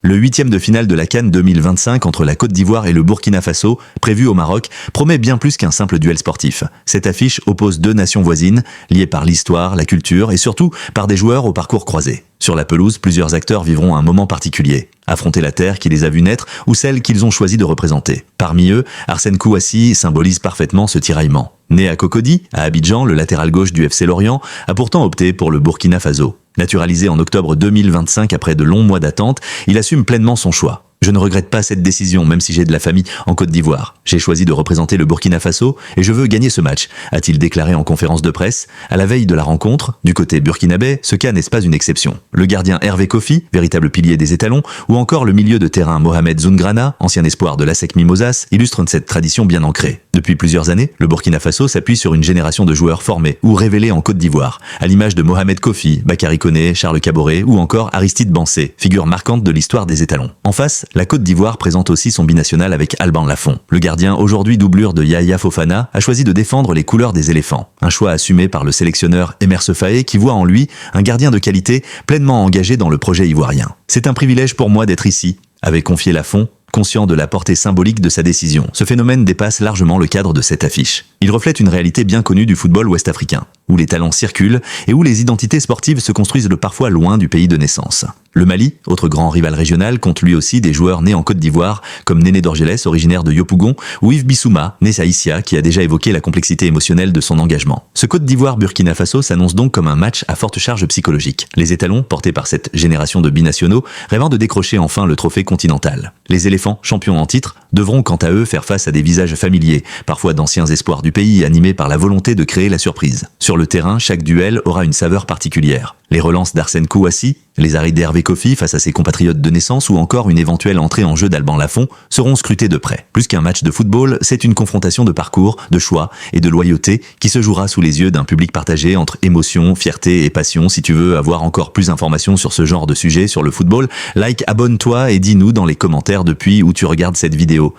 Le huitième de finale de la CAN 2025 entre la Côte d'Ivoire et le Burkina Faso, prévu au Maroc, promet bien plus qu'un simple duel sportif. Cette affiche oppose deux nations voisines, liées par l'histoire, la culture et surtout par des joueurs au parcours croisé. Sur la pelouse, plusieurs acteurs vivront un moment particulier. Affronter la terre qui les a vus naître ou celle qu'ils ont choisi de représenter. Parmi eux, Arsène Kouassi symbolise parfaitement ce tiraillement. Né à Cocody, à Abidjan, le latéral gauche du FC Lorient a pourtant opté pour le Burkina Faso. Naturalisé en octobre 2025 après de longs mois d'attente, il assume pleinement son choix. Je ne regrette pas cette décision, même si j'ai de la famille en Côte d'Ivoire. J'ai choisi de représenter le Burkina Faso et je veux gagner ce match, a-t-il déclaré en conférence de presse. À la veille de la rencontre, du côté burkinabé, ce cas n'est pas une exception. Le gardien Hervé Kofi, véritable pilier des étalons, ou encore le milieu de terrain Mohamed Zoungrana, ancien espoir de l'ASEC Mimosas, illustrent cette tradition bien ancrée. Depuis plusieurs années, le Burkina Faso s'appuie sur une génération de joueurs formés ou révélés en Côte d'Ivoire, à l'image de Mohamed Kofi, Bakary Koné, Charles Caboret ou encore Aristide Bansé, figure marquante de l'histoire des étalons. En face, la Côte d'Ivoire présente aussi son binational avec Alban Lafont. Le gardien, aujourd'hui doublure de Yaya Fofana, a choisi de défendre les couleurs des éléphants. Un choix assumé par le sélectionneur Emerse Faé qui voit en lui un gardien de qualité pleinement engagé dans le projet ivoirien. C'est un privilège pour moi d'être ici, avait confié Lafont, conscient de la portée symbolique de sa décision. Ce phénomène dépasse largement le cadre de cette affiche. Il reflète une réalité bien connue du football ouest-africain, où les talents circulent et où les identités sportives se construisent parfois loin du pays de naissance. Le Mali, autre grand rival régional, compte lui aussi des joueurs nés en Côte d'Ivoire, comme Néné Dorgelès, originaire de Yopougon, ou Yves Bissouma, né à Issia, qui a déjà évoqué la complexité émotionnelle de son engagement. Ce Côte d'Ivoire-Burkina Faso s'annonce donc comme un match à forte charge psychologique. Les étalons, portés par cette génération de binationaux, rêvant de décrocher enfin le trophée continental. Les éléphants, champions en titre, devront quant à eux faire face à des visages familiers, parfois d'anciens espoirs du pays animés par la volonté de créer la surprise. Sur le terrain, chaque duel aura une saveur particulière. Les relances d'Arsène Kouassi, les arrêts d'Hervé Kofi face à ses compatriotes de naissance ou encore une éventuelle entrée en jeu d'Alban Lafont seront scrutés de près. Plus qu'un match de football, c'est une confrontation de parcours, de choix et de loyauté qui se jouera sous les yeux d'un public partagé entre émotion, fierté et passion. Si tu veux avoir encore plus d'informations sur ce genre de sujet sur le football, like, abonne-toi et dis-nous dans les commentaires depuis où tu regardes cette vidéo.